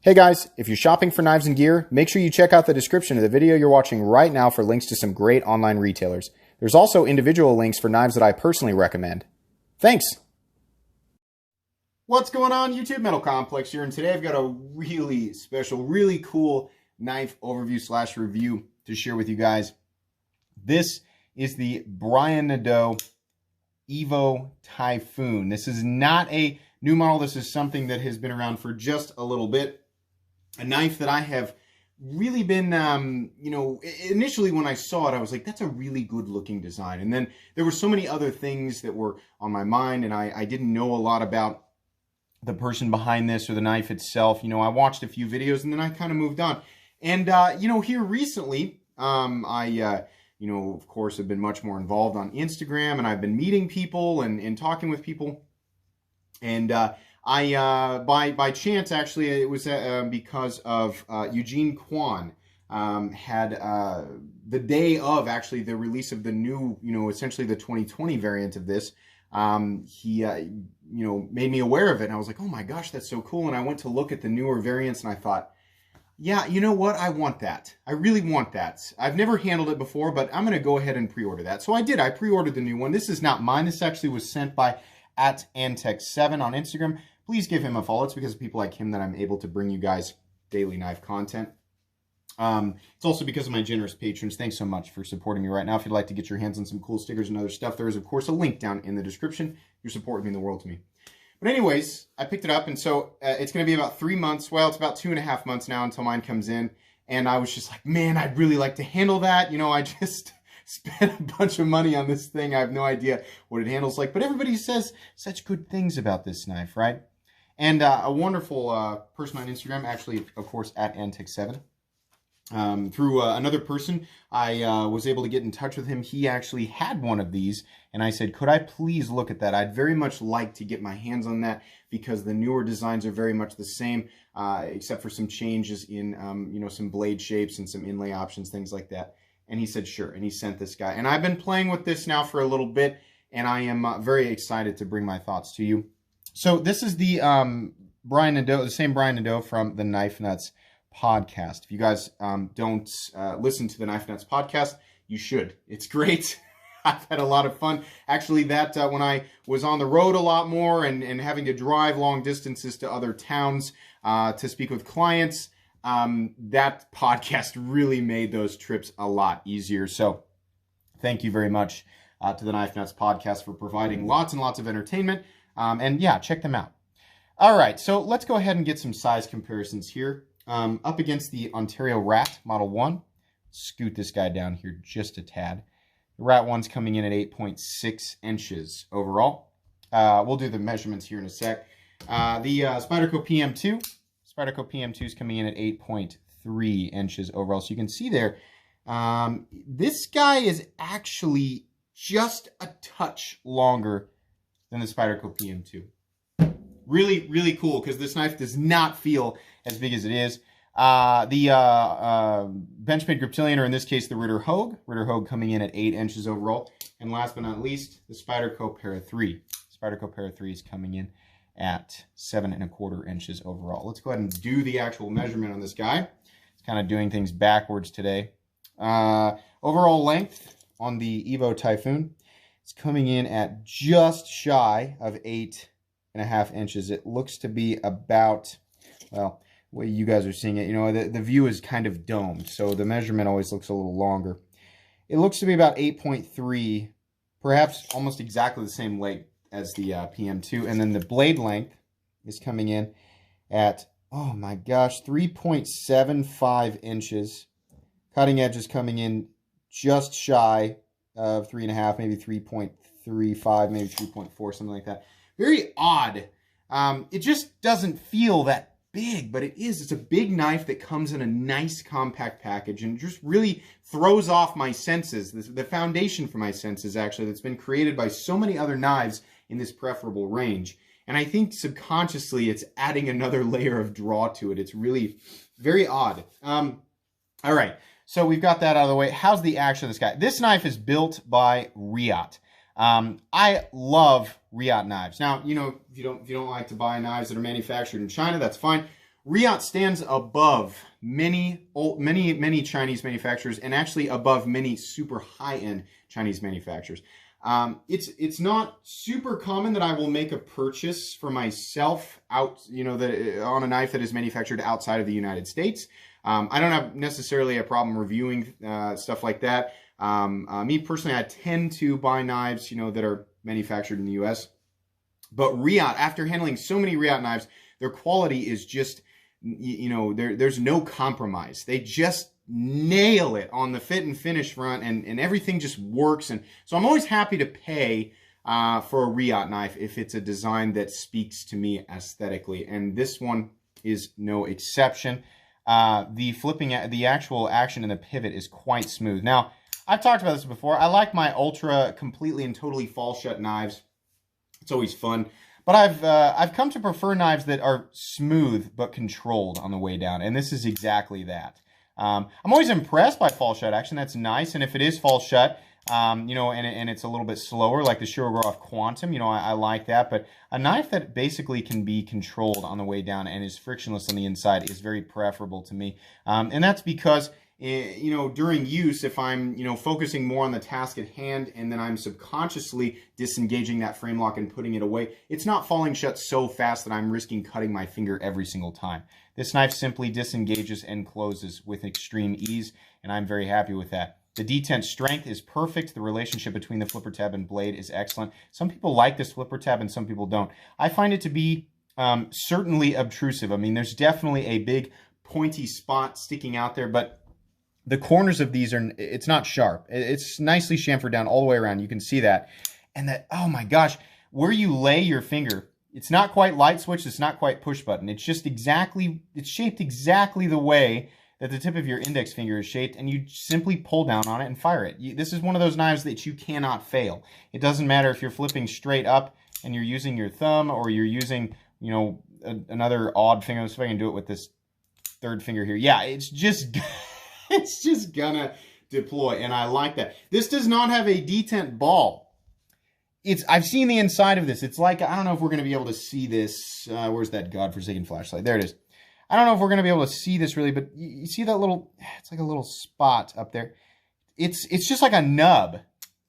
Hey guys, if you're shopping for knives and gear, make sure you check out the description of the video you're watching right now for links to some great online retailers. There's also individual links for knives that I personally recommend. Thanks! What's going on, YouTube? Metal Complex here, and today I've got a really special, really cool knife overview slash review to share with you guys. This is the Brian Nadeau Evo Typhoon. This is not a new model. This is something that has been around for just a little bit. A knife that I have really been, initially when I saw it, I was like, that's a really good looking design. And then there were so many other things that were on my mind, and I didn't know a lot about the person behind this or the knife itself. I watched a few videos and then I kind of moved on. And, here recently, of course, have been much more involved on Instagram, and I've been meeting people and talking with people. And, by chance, actually, it was because of Eugene Kwan had the day of actually the release of the new, essentially the 2020 variant of this. He made me aware of it, and I was like, oh my gosh, that's so cool. And I went to look at the newer variants, and I thought, yeah, you know what? I want that. I really want that. I've never handled it before, but I'm going to go ahead and pre-order that. So I did. I pre-ordered the new one. This is not mine. This actually was sent by @Antech7 on Instagram. Please give him a follow. It's because of people like him that I'm able to bring you guys daily knife content. It's also because of my generous patrons. Thanks so much for supporting me right now. If you'd like to get your hands on some cool stickers and other stuff, there is, of course, a link down in the description. Your support would mean the world to me. But anyways, I picked it up, and so it's going to be about 3 months. Well, it's about 2.5 months now until mine comes in. And I was just like, man, I'd really like to handle that. I just spent a bunch of money on this thing. I have no idea what it handles like. But everybody says such good things about this knife, right? And a wonderful person on Instagram, actually, of course, @Antech7. Through another person, I was able to get in touch with him. He actually had one of these, and I said, could I please look at that? I'd very much like to get my hands on that because the newer designs are very much the same, except for some changes in, some blade shapes and some inlay options, things like that. And he said, sure, and he sent this guy. And I've been playing with this now for a little bit, and I am very excited to bring my thoughts to you. So this is the Brian Nadeau, the same Brian Nadeau from the Knife Nuts podcast. If you guys don't listen to the Knife Nuts podcast, you should. It's great. I've had a lot of fun. Actually, that when I was on the road a lot more and having to drive long distances to other towns to speak with clients, that podcast really made those trips a lot easier. So thank you very much to the Knife Nuts podcast for providing lots and lots of entertainment. And yeah, check them out. All right, so let's go ahead and get some size comparisons here. Up against the Ontario Rat Model 1. Scoot this guy down here just a tad. The Rat 1's coming in at 8.6 inches overall. We'll do the measurements here in a sec. The Spyderco PM2. Spyderco PM2 is coming in at 8.3 inches overall. So you can see there, this guy is actually just a touch longer than the Spyderco PM2. Really, really cool because this knife does not feel as big as it is. The Benchmade Griptilian, or in this case, the Ritter Hogue coming in at 8 inches overall. And last but not least, the Spyderco Para 3. Spyderco Para 3 is coming in at 7.25 inches overall. Let's go ahead and do the actual measurement on this guy. It's kind of doing things backwards today. Overall length on the Evo Typhoon, it's coming in at just shy of 8.5 inches. It looks to be about, well, the way you guys are seeing it, the view is kind of domed, so the measurement always looks a little longer. It looks to be about 8.3, perhaps almost exactly the same length as the PM2. And then the blade length is coming in at, oh my gosh, 3.75 inches. Cutting edge is coming in just shy of 3.5, maybe 3.35, maybe 3.4, something like that. Very odd. It just doesn't feel that big, but it is. It's a big knife that comes in a nice compact package and just really throws off my senses. The foundation for my senses, actually, that's been created by so many other knives in this preferable range. And I think subconsciously it's adding another layer of draw to it. It's really very odd. All right. So we've got that out of the way. How's the action of this guy? This knife is built by Riot. I love Riot knives. Now, if you don't like to buy knives that are manufactured in China, that's fine. Riot stands above many Chinese manufacturers, and actually above many super high-end Chinese manufacturers. It's not super common that I will make a purchase for myself out, on a knife that is manufactured outside of the United States. I don't have necessarily a problem reviewing stuff like that. Me personally, I tend to buy knives, that are manufactured in the U.S. But Riot, after handling so many Riot knives, their quality is just, there's no compromise. They just nail it on the fit and finish front, and everything just works. And so I'm always happy to pay for a Riot knife if it's a design that speaks to me aesthetically. And this one is no exception. The actual action in the pivot is quite smooth. Now, I've talked about this before. I like my ultra completely and totally fall shut knives. It's always fun. But I've come to prefer knives that are smooth but controlled on the way down, and this is exactly that. I'm always impressed by fall shut action. That's nice, and if it is fall shut, and it's a little bit slower, like the Shirogorov Quantum, I like that. But a knife that basically can be controlled on the way down and is frictionless on the inside is very preferable to me, and that's because during use, if I'm, focusing more on the task at hand and then I'm subconsciously disengaging that frame lock and putting it away, it's not falling shut so fast that I'm risking cutting my finger every single time. This knife simply disengages and closes with extreme ease, and I'm very happy with that. The detent strength is perfect. The relationship between the flipper tab and blade is excellent. Some people like this flipper tab and some people don't. I find it to be certainly obtrusive. I mean, there's definitely a big pointy spot sticking out there, but the corners of these it's not sharp. It's nicely chamfered down all the way around. You can see that. And that, oh my gosh, where you lay your finger, it's not quite light switch, it's not quite push button. It's just it's shaped exactly the way that the tip of your index finger is shaped, and you simply pull down on it and fire it. This is one of those knives that you cannot fail. It doesn't matter if you're flipping straight up and you're using your thumb, or you're using, another odd finger. Let's see if I can do it with this third finger here. Yeah, it's just... it's just gonna deploy, and I like that. This does not have a detent ball. I've seen the inside of this. It's like, I don't know if we're gonna be able to see this. Where's that godforsaken flashlight? There it is. I don't know if we're gonna be able to see this really, but you see that little, it's like a little spot up there. It's just like a nub.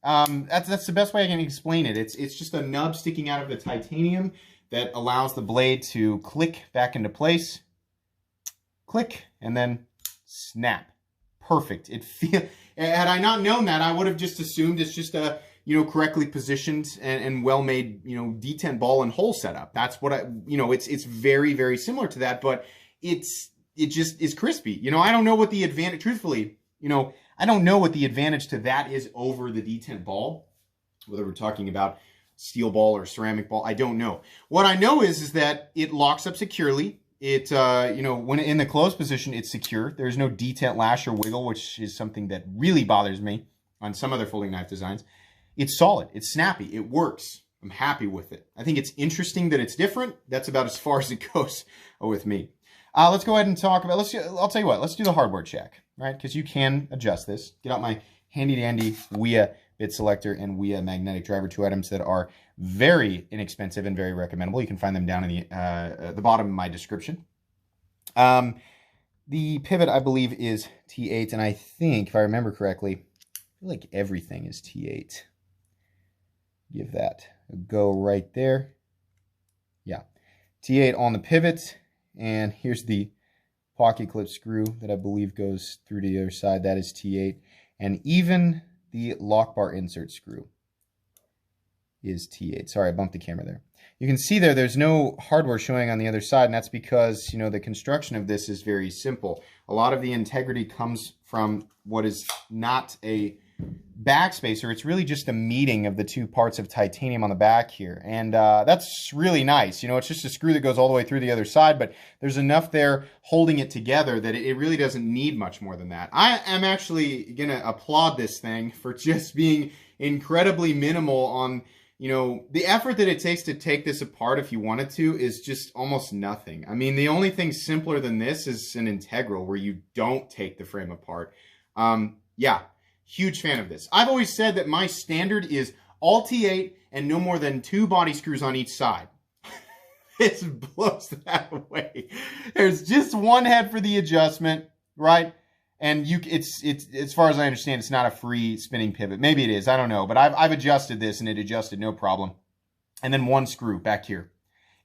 That's the best way I can explain it. It's just a nub sticking out of the titanium that allows the blade to click back into place. Click, and then snap. Perfect. Had I not known that, I would have just assumed it's just a, correctly positioned and well-made, detent ball and hole setup. That's what it's very, very similar to that, but it just is crispy. I don't know what the advantage, truthfully, I don't know what the advantage to that is over the detent ball, whether we're talking about steel ball or ceramic ball. I don't know. What I know is that it locks up securely. It, when in the closed position, it's secure. There's no detent lash or wiggle, which is something that really bothers me on some other folding knife designs. It's solid. It's snappy. It works. I'm happy with it. I think it's interesting that it's different. That's about as far as it goes with me. Let's go ahead and talk about, I'll tell you what, let's do the hardware check, right? Because you can adjust this. Get out my handy-dandy WIA bit selector and WIA magnetic driver, 2 items that are very inexpensive and very recommendable. You can find them down in the bottom of my description. The pivot, I believe, is T8, and I think, if I remember correctly, I feel like everything is T8. Give that a go right there. Yeah, T8 on the pivot, and here's the pocket clip screw that I believe goes through to the other side. That is T8, and even the lock bar insert screw is T8. Sorry, I bumped the camera there. You can see there's no hardware showing on the other side, and that's because, the construction of this is very simple. A lot of the integrity comes from what is not a backspacer. It's really just a meeting of the two parts of titanium on the back here, and that's really nice. It's just a screw that goes all the way through the other side, but there's enough there holding it together that it really doesn't need much more than that. I am actually gonna applaud this thing for just being incredibly minimal on, the effort that it takes to take this apart if you wanted to is just almost nothing. I mean, the only thing simpler than this is an integral where you don't take the frame apart. Yeah. Huge fan of this. I've always said that my standard is all T8 and no more than 2 body screws on each side. just blows that away. There's just one head for the adjustment, right? And it's as far as I understand, it's not a free spinning pivot. Maybe it is, I don't know. But I've adjusted this and it adjusted no problem. And then one screw back here.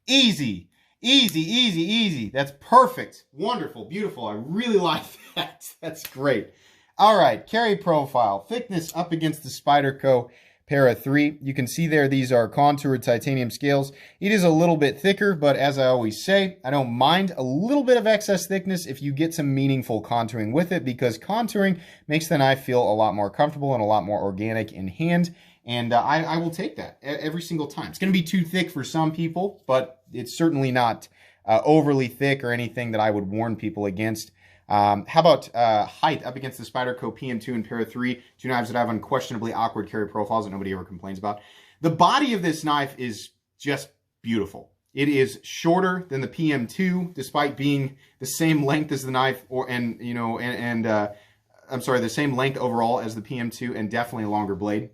Easy, easy, easy, easy. That's perfect. Wonderful, beautiful. I really like that. That's great. All right, carry profile. Thickness up against the Spyderco Para 3. You can see there, these are contoured titanium scales. It is a little bit thicker, but as I always say, I don't mind a little bit of excess thickness if you get some meaningful contouring with it, because contouring makes the knife feel a lot more comfortable and a lot more organic in hand. And I will take that every single time. It's going to be too thick for some people, but it's certainly not overly thick or anything that I would warn people against. How about height up against the Spyderco PM2 and Para 3, two knives that have unquestionably awkward carry profiles that nobody ever complains about. The body of this knife is just beautiful. It is shorter than the PM2, despite being the same length as the knife, I'm sorry, the same length overall as the PM2, and definitely a longer blade.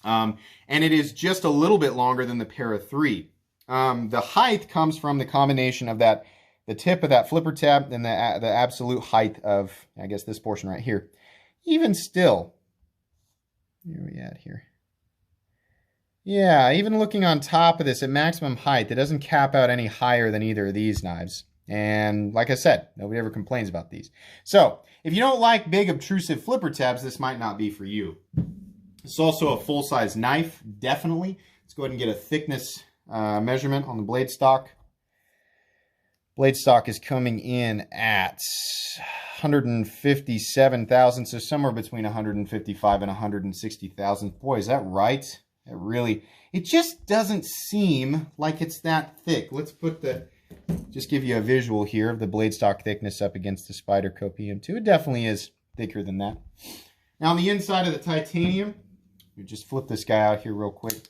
And it is just a little bit longer than the Para 3. The height comes from the combination of that, the tip of that flipper tab and the absolute height of, I guess, this portion right here. Even still, where are we at here? Yeah, even looking on top of this at maximum height, it doesn't cap out any higher than either of these knives. And like I said, nobody ever complains about these. So if you don't like big obtrusive flipper tabs, this might not be for you. It's also a full-size knife, definitely. Let's go ahead and get a thickness measurement on the blade stock. Blade stock is coming in at 157 thousandths, so somewhere between 155 and 160 thousandths. Boy, is that right? It really, it just doesn't seem like it's that thick. Let's put the, just give you a visual here of the blade stock thickness up against the Spyderco PM2. It definitely is thicker than that. Now on the inside of the titanium, we just flip this guy out here real quick.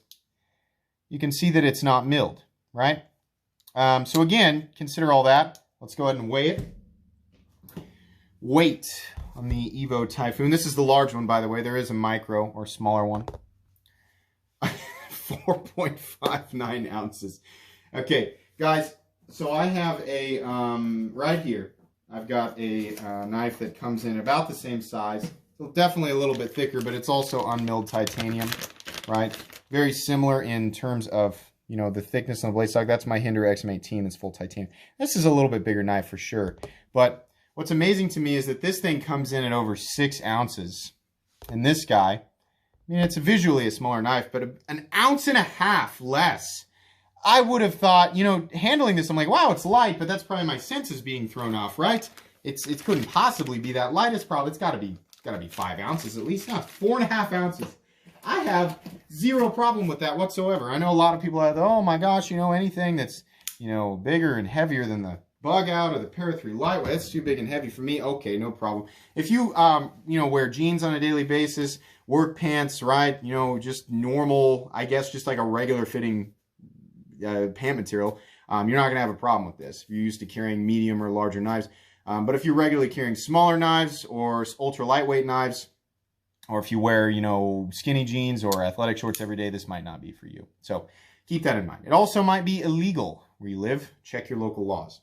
You can see that it's not milled, right? So again, consider all that. Let's go ahead and weigh it. Weight on the Evo Typhoon. This is the large one, by the way. There is a micro or smaller one. 4.59 ounces. Okay, guys, so I have a, right here, I've got a knife that comes in about the same size. So definitely a little bit thicker, but it's also unmilled titanium, right? Very similar in terms of, you know, the thickness on the blade stock. That's my Hinder XM18. That's full titanium. This is a little bit bigger knife for sure. But what's amazing to me is that this thing comes in at over 6 ounces. And this guy, I mean, it's visually a smaller knife, but an ounce and a half less. I would have thought, you know, handling this, I'm like, wow, it's light, but that's probably my senses being thrown off, right? It couldn't possibly be that light. It's got to be 5 ounces at least, not 4.5 ounces. I have zero problem with that whatsoever. I know a lot of people have, oh my gosh, you know, anything that's, you know, bigger and heavier than the Bug Out or the Para 3 Lightweight, that's too big and heavy for me. Okay, no problem. If you, you know, wear jeans on a daily basis, work pants, right, you know, just normal, I guess, just like a regular fitting pant material, you're not going to have a problem with this if you're used to carrying medium or larger knives. But if you're regularly carrying smaller knives or ultra lightweight knives, or if you wear, you know, skinny jeans or athletic shorts every day, this might not be for you. So keep that in mind. It also might be illegal where you live. Check your local laws.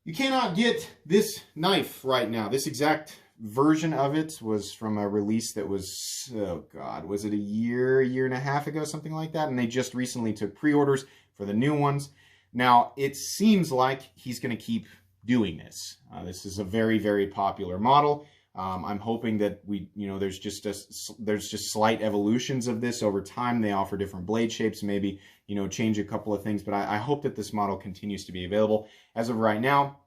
You cannot get this knife right now. This exact version of it was from a release that was, oh God, was it a year and a half ago, something like that? And they just recently took pre-orders for the new ones. Now, it seems like he's going to keep doing this. This is a very, very popular model. I'm hoping that there's just slight evolutions of this over time. They offer different blade shapes, maybe, you know, change a couple of things, but I hope that this model continues to be available. As of right now,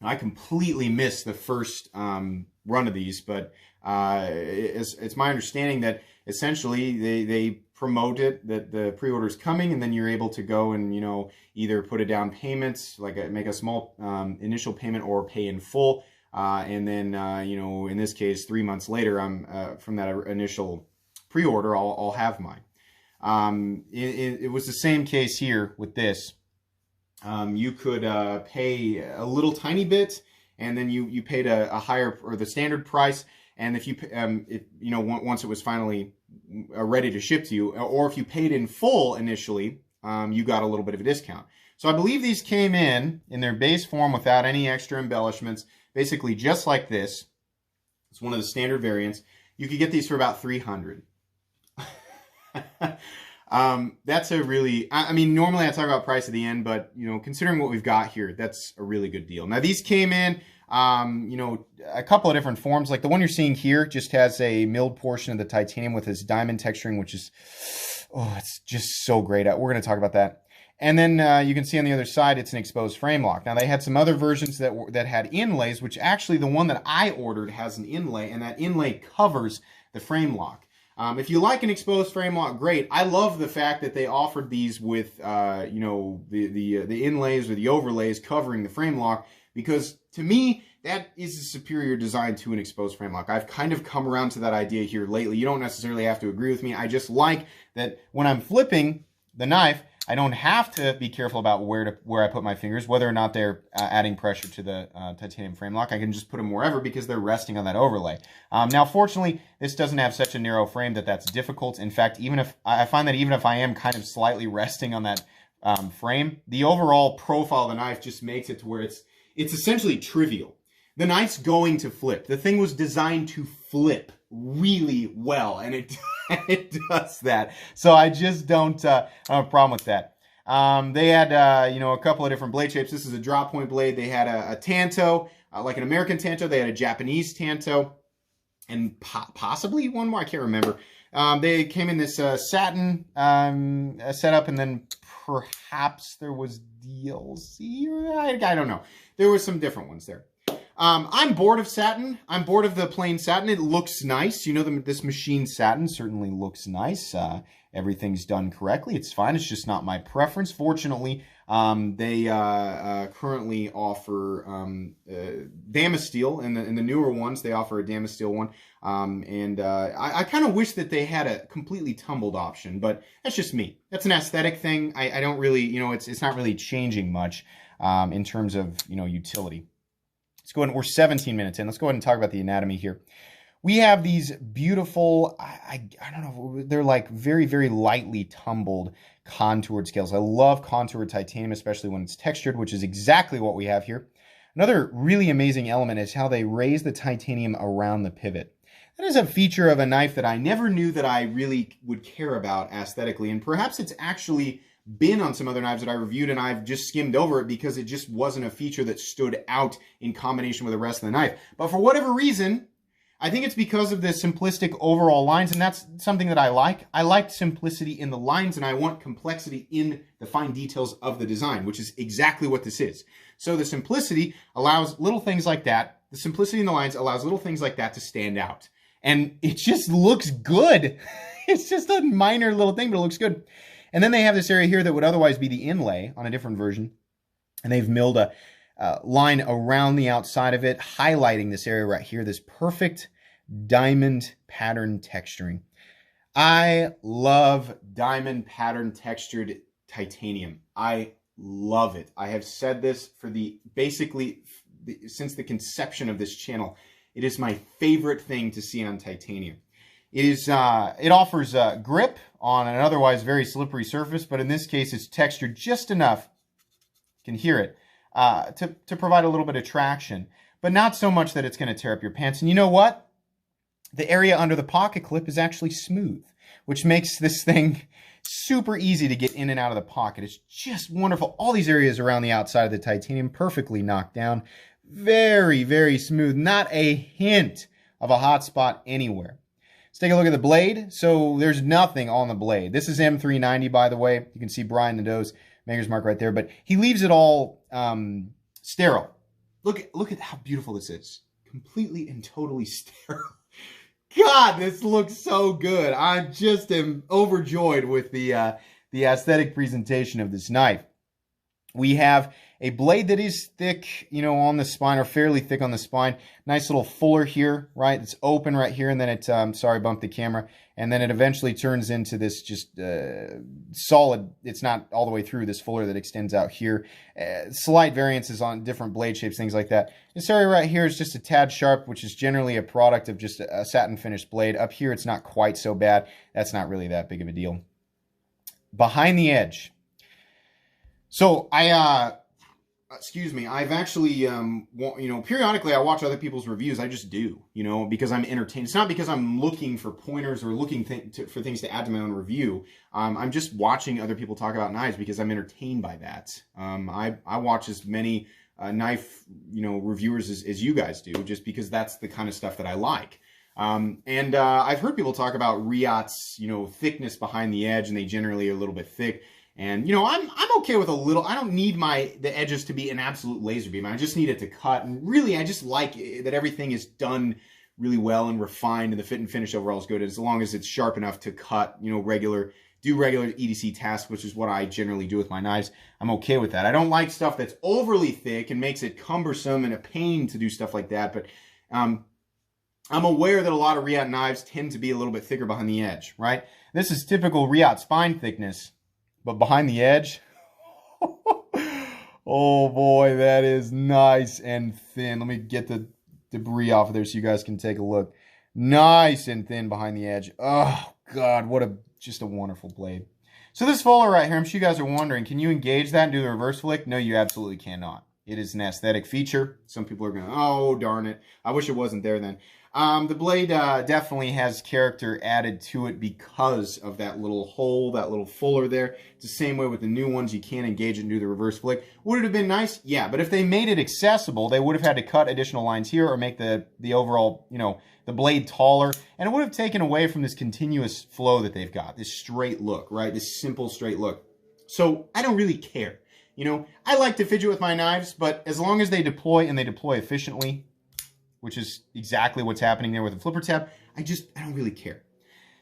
I completely missed the first run of these, but it's my understanding that essentially they promote it, that the pre-order is coming, and then you're able to go and, you know, either put a down payment, like make a small initial payment, or pay in full. And then, you know, in this case, 3 months later, from that initial pre-order, I'll have mine. It was the same case here with this. You could pay a little tiny bit, and then you paid a higher, or the standard price. And if you, once it was finally ready to ship to you, or if you paid in full initially, you got a little bit of a discount. So I believe these came in their base form without any extra embellishments, basically just like this. It's one of the standard variants. You could get these for about $300. That's a really, I mean, normally I talk about price at the end, but, you know, considering what we've got here, that's a really good deal. Now, these came in, you know, a couple of different forms. Like the one you're seeing here just has a milled portion of the titanium with this diamond texturing, which is, oh, it's just so great. We're going to talk about that. And then you can see on the other side, it's an exposed frame lock. Now, they had some other versions that had inlays, which actually the one that I ordered has an inlay, and that inlay covers the frame lock. If you like an exposed frame lock, great. I love the fact that they offered these with, you know, the inlays or the overlays covering the frame lock, because to me, that is a superior design to an exposed frame lock. I've kind of come around to that idea here lately. You don't necessarily have to agree with me. I just like that when I'm flipping the knife, I don't have to be careful about where I put my fingers, whether or not they're adding pressure to the titanium frame lock. I can just put them wherever because they're resting on that overlay. Now, fortunately, this doesn't have such a narrow frame that that's difficult. In fact, even if I find that even if I am kind of slightly resting on that frame, the overall profile of the knife just makes it to where it's essentially trivial. The knife's going to flip. The thing was designed to flip really well, and it does that. So I just don't have a problem with that. They had you know, a couple of different blade shapes. This is a drop point blade. They had a tanto, like an American tanto. They had a Japanese tanto, and possibly one more. I can't remember. They came in this satin setup, and then perhaps there was DLC. I don't know. There were some different ones there. I'm bored of satin. I'm bored of the plain satin. It looks nice. You know, this machine satin certainly looks nice. Everything's done correctly. It's fine. It's just not my preference. Fortunately, they currently offer Damasteel. In the newer ones, they offer a Damasteel one. I kind of wish that they had a completely tumbled option, but that's just me. That's an aesthetic thing. I don't really, you know, it's not really changing much in terms of, you know, utility. Let's go ahead, we're 17 minutes in. Let's go ahead and talk about the anatomy here. We have these beautiful, I don't know, they're like very, very lightly tumbled contoured scales. I love contoured titanium, especially when it's textured, which is exactly what we have here. Another really amazing element is how they raise the titanium around the pivot. That is a feature of a knife that I never knew that I really would care about aesthetically, and perhaps it's actually been on some other knives that I reviewed and I've just skimmed over it because it just wasn't a feature that stood out in combination with the rest of the knife. But for whatever reason, I think it's because of the simplistic overall lines, and that's something that I like. I like simplicity in the lines, and I want complexity in the fine details of the design, which is exactly what this is. So the simplicity allows little things like that. The simplicity in the lines allows little things like that to stand out. And it just looks good. It's just a minor little thing, but it looks good. And then they have this area here that would otherwise be the inlay on a different version. And they've milled a line around the outside of it, highlighting this area right here, this perfect diamond pattern texturing. I love diamond pattern textured titanium. I love it. I have said this for basically since the conception of this channel. It is my favorite thing to see on titanium. It offers grip on an otherwise very slippery surface, but in this case, it's textured just enough, you can hear it, to provide a little bit of traction, but not so much that it's going to tear up your pants. And you know what? The area under the pocket clip is actually smooth, which makes this thing super easy to get in and out of the pocket. It's just wonderful. All these areas around the outside of the titanium perfectly knocked down. Very, very smooth. Not a hint of a hot spot anywhere. Let's take a look at the blade. So there's nothing on the blade. This is M390, by the way. You can see Brian Nadeau's maker's mark right there, but he leaves it all sterile. Look at how beautiful this is. Completely and totally sterile. God, this looks so good. I just am overjoyed with the aesthetic presentation of this knife. We have a blade that is thick, you know, on the spine, or fairly thick on the spine. Nice little fuller here, right? It's open right here, and then it, sorry, bumped the camera. And then it eventually turns into this just solid, it's not all the way through, this fuller that extends out here. Slight variances on different blade shapes, things like that. This area right here is just a tad sharp, which is generally a product of just a satin finished blade. Up here, it's not quite so bad. That's not really that big of a deal. Behind the edge, So excuse me, I've actually, periodically I watch other people's reviews. I just do, because I'm entertained. It's not because I'm looking for pointers or looking for things to add to my own review. I'm just watching other people talk about knives because I'm entertained by that. I watch as many knife, reviewers as you guys do, just because that's the kind of stuff that I like. I've heard people talk about Riat's, thickness behind the edge, and they generally are a little bit thick. And, I'm okay with a little. I don't need the edges to be an absolute laser beam. I just need it to cut. And really, I just like that everything is done really well and refined, and the fit and finish overall is good, as long as it's sharp enough to cut, regular EDC tasks, which is what I generally do with my knives. I'm okay with that. I don't like stuff that's overly thick and makes it cumbersome and a pain to do stuff like that. But I'm aware that a lot of Riat knives tend to be a little bit thicker behind the edge, right? This is typical Riat spine thickness. But behind the edge, oh boy, that is nice and thin. Let me get the debris off of there so you guys can take a look. Nice and thin behind the edge. Oh God, just a wonderful blade. So this fuller right here, I'm sure you guys are wondering, can you engage that and do the reverse flick? No, you absolutely cannot. It is an aesthetic feature. Some people are going, oh, darn it. I wish it wasn't there then. The blade definitely has character added to it because of that little hole, that little fuller there. It's the same way with the new ones. You can't engage it and do the reverse flick. Would it have been nice? Yeah, but if they made it accessible, they would have had to cut additional lines here or make the overall, the blade taller. And it would have taken away from this continuous flow that they've got, this straight look, right? This simple straight look. So I don't really care. I like to fidget with my knives, but as long as they deploy and they deploy efficiently, which is exactly what's happening there with the flipper tab, I don't really care.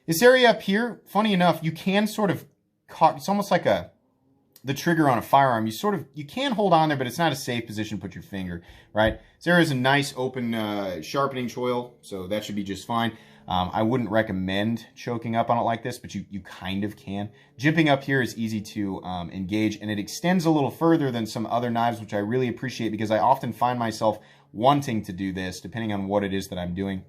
This area up here, funny enough, you can sort of, it's almost like the trigger on a firearm. You can hold on there, but it's not a safe position to put your finger, right? This area is a nice open sharpening choil, so that should be just fine. I wouldn't recommend choking up on it like this, but you kind of can. Jimping up here is easy to engage, and it extends a little further than some other knives, which I really appreciate because I often find myself wanting to do this, depending on what it is that I'm doing.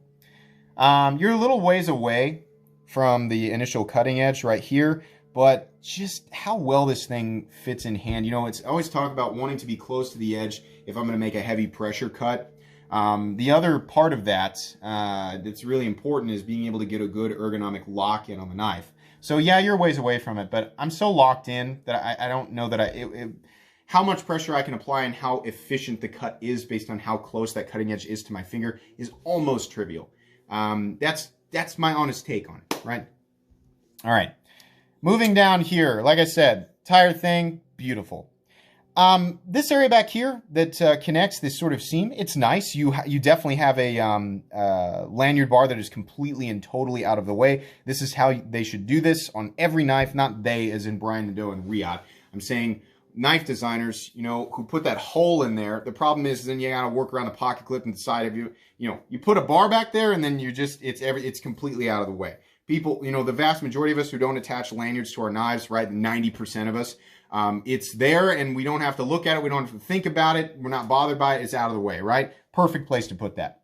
You're a little ways away from the initial cutting edge right here, but just how well this thing fits in hand. It's always talk about wanting to be close to the edge if I'm going to make a heavy pressure cut. The other part of that that's really important is being able to get a good ergonomic lock in on the knife. So yeah, you're ways away from it, but I'm so locked in that I don't know that how much pressure I can apply and how efficient the cut is based on how close that cutting edge is to my finger is almost trivial. That's my honest take on it, right? All right. Moving down here, like I said, tire thing, beautiful. This area back here that connects this sort of seam, it's nice. You definitely have a lanyard bar that is completely and totally out of the way. This is how they should do this on every knife, not they as in Brian Nadeau and Riat. I'm saying knife designers, who put that hole in there. The problem is then you got to work around the pocket clip and the side of you. You put a bar back there and then it's completely out of the way. People, the vast majority of us who don't attach lanyards to our knives, right? 90% of us, it's there and we don't have to look at it. We don't have to think about it. We're not bothered by it. It's out of the way, right? Perfect place to put that.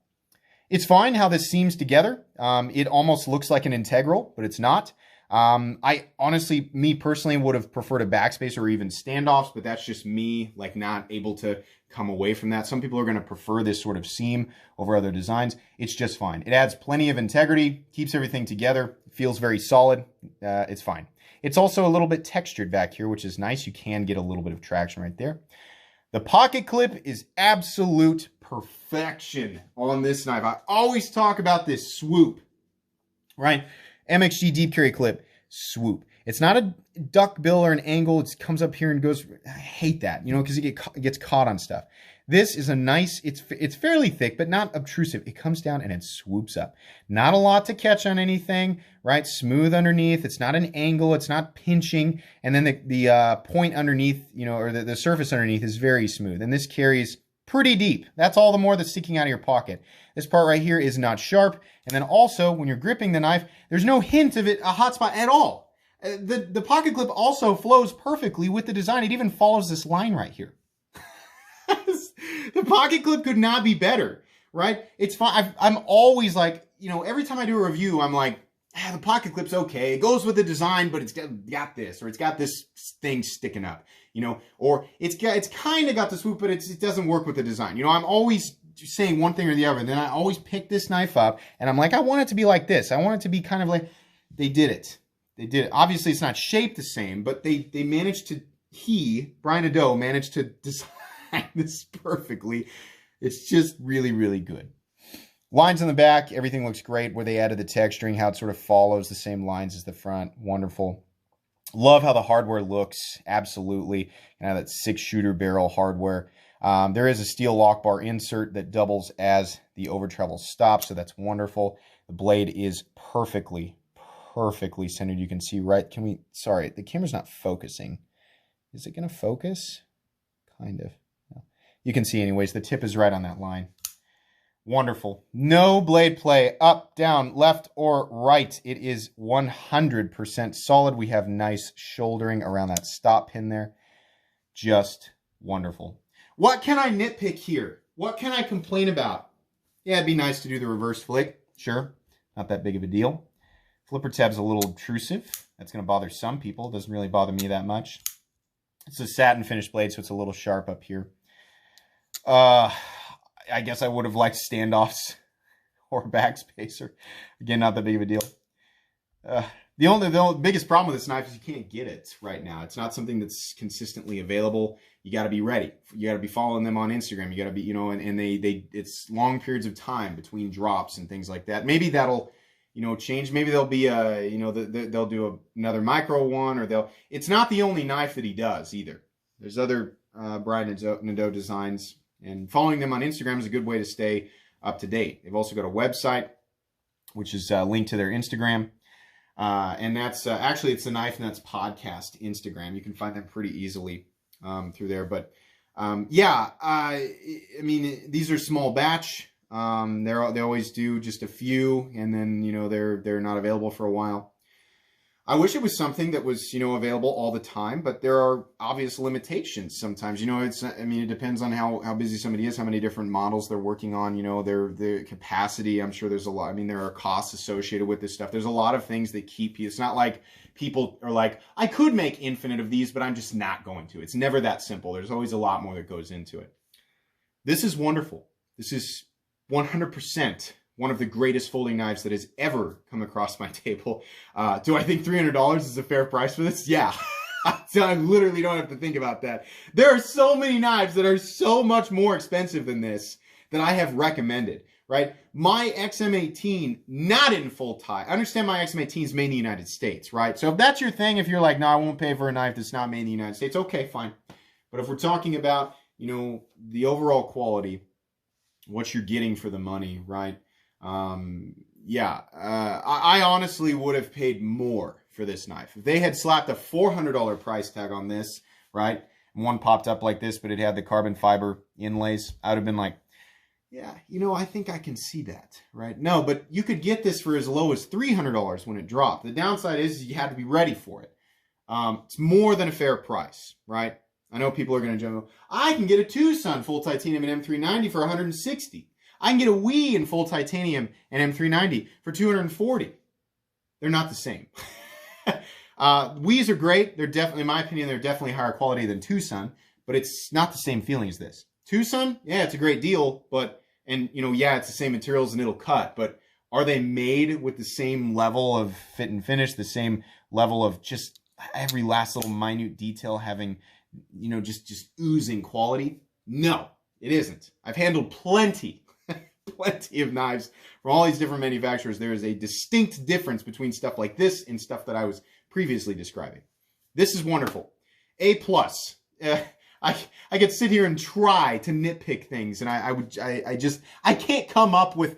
It's fine how this seams together. It almost looks like an integral, but it's not. I honestly, me personally, would have preferred a backspace or even standoffs, but that's just me, like, not able to come away from that. Some people are going to prefer this sort of seam over other designs. It's just fine. It adds plenty of integrity, keeps everything together, feels very solid. It's fine. It's also a little bit textured back here, which is nice. You can get a little bit of traction right there. The pocket clip is absolute perfection on this knife. I always talk about this swoop, right? MXG deep carry clip, swoop. It's not a duck bill or an angle. It comes up here and goes. I hate that, because it gets caught on stuff. This is a nice, it's fairly thick, but not obtrusive. It comes down and it swoops up. Not a lot to catch on anything, right? Smooth underneath. It's not an angle. It's not pinching. And then the point underneath, or the surface underneath is very smooth. And this carries pretty deep. That's all the more that's sticking out of your pocket. This part right here is not sharp. And then also, when you're gripping the knife, there's no hint of it, a hot spot at all. The pocket clip also flows perfectly with the design. It even follows this line right here. The pocket clip could not be better, right? It's fine. I'm always like, every time I do a review, I'm like, the pocket clip's okay. It goes with the design, but it's got this, or it's got this thing sticking up. you know, or it's kind of got the swoop, but it doesn't work with the design. You know, I'm always saying one thing or the other, and then I always pick this knife up, and I'm like, I want it to be like this. I want it to be kind of like, they did it. They did it. Obviously, it's not shaped the same, but they managed to, Brian Nadeau, managed to design this perfectly. It's just really, really good. Lines on the back, everything looks great where they added the texturing, how it sort of follows the same lines as the front. Wonderful. Love how the hardware looks, absolutely. And that 6-shooter barrel hardware. There is a steel lock bar insert that doubles as the over travel stop, so that's wonderful. The blade is perfectly centered. You can see right, sorry, the camera's not focusing. Is it going to focus? Kind of. No. You can see anyways, the tip is right on that line. Wonderful. No blade play up, down, left, or right. It is 100% solid. We have nice shouldering around that stop pin there. Just wonderful. What can I nitpick here? What can I complain about? Yeah, it'd be nice to do the reverse flick. Sure, not that big of a deal. Flipper tab's a little intrusive. That's going to bother some people. It doesn't really bother me that much. It's a satin finished blade, so it's a little sharp up here. I guess I would have liked standoffs or backspacer. Again, not that big of a deal. The biggest problem with this knife is you can't get it right now. It's not something that's consistently available. You got to be ready. You got to be following them on Instagram. You got to be, you know, and it's long periods of time between drops and things like that. Maybe that'll, you know, change. Maybe there'll be a, you know, they'll do another micro one, or it's not the only knife that he does either. There's other Brian Nadeau designs, and following them on Instagram is a good way to stay up to date. They've also got a website, which is linked to their Instagram. And that's actually, it's the Knife Nuts podcast Instagram. You can find them pretty easily through there. But yeah, I mean, these are small batch. They always do just a few, and then, you know, they're not available for a while. I wish it was something that was, you know, available all the time, but there are obvious limitations sometimes. You know, I mean, it depends on how busy somebody is, how many different models they're working on, you know, their capacity. I'm sure there's a lot. I mean, there are costs associated with this stuff. There's a lot of things that keep you. It's not like people are like, I could make infinite of these, but I'm just not going to. It's never that simple. There's always a lot more that goes into it. This is wonderful. This is 100% one of the greatest folding knives that has ever come across my table. Do I think $300 is a fair price for this? Yeah. I literally don't have to think about that. There are so many knives that are so much more expensive than this that I have recommended, right? My XM18, not in full tie. I understand my XM18 is made in the United States, right? So if that's your thing, if you're like, no, I won't pay for a knife that's not made in the United States, okay, fine. But if we're talking about, you know, the overall quality, what you're getting for the money, right? Yeah, I honestly would have paid more for this knife. If they had slapped a $400 price tag on this, right, and one popped up like this, but it had the carbon fiber inlays, I would have been like, yeah, you know, I think I can see that, right? No, but you could get this for as low as $300 when it dropped. The downside is you had to be ready for it. It's more than a fair price, right? I know people are going to jump, I can get a Tucson full titanium and M390 for $160. I can get a Wii in full titanium and M390 for $240. They're not the same. Wiis are great. They're definitely, in my opinion, they're definitely higher quality than Tucson, but it's not the same feeling as this. Tucson, yeah, it's a great deal, but, and, you know, yeah, it's the same materials and it'll cut, but are they made with the same level of fit and finish, the same level of just every last little minute detail having, you know, just oozing quality? No, it isn't. I've handled plenty of knives from all these different manufacturers. There is a distinct difference between stuff like this and stuff that I was previously describing. This is wonderful. A+. I could sit here and try to nitpick things, and I can't come up with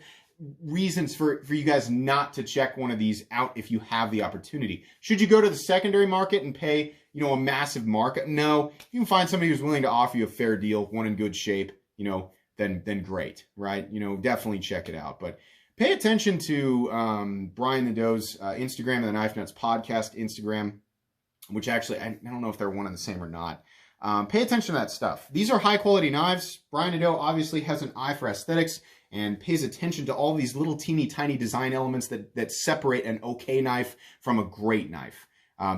reasons for you guys not to check one of these out if you have the opportunity. Should you go to the secondary market and pay, you know, a massive markup? No. You can find somebody who's willing to offer you a fair deal, one in good shape, you know, then great, right? You know, definitely check it out. But pay attention to Brian Nadeau's Instagram and the Knife Nuts podcast Instagram, which actually, I don't know if they're one and the same or not. Pay attention to that stuff. These are high quality knives. Brian Nadeau obviously has an eye for aesthetics and pays attention to all these little teeny tiny design elements that separate an okay knife from a great knife.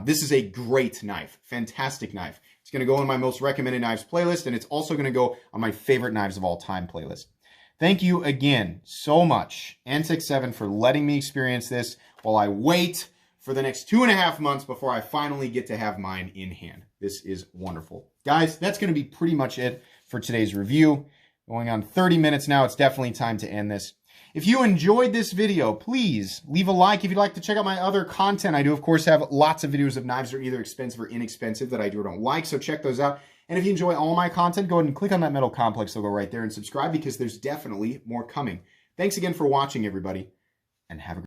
This is a great knife, fantastic knife. It's going to go in my most recommended knives playlist, and it's also going to go on my favorite knives of all time playlist. Thank you again so much, Antix7, for letting me experience this while I wait for the next 2.5 months before I finally get to have mine in hand. This is wonderful. Guys, that's going to be pretty much it for today's review. Going on 30 minutes now. It's definitely time to end this. If you enjoyed this video, please leave a like. If you'd like to check out my other content, I do, of course, have lots of videos of knives that are either expensive or inexpensive that I do or don't like, so check those out. And if you enjoy all my content, go ahead and click on that metal complex logo right there and subscribe, because there's definitely more coming. Thanks again for watching, everybody, and have a great day.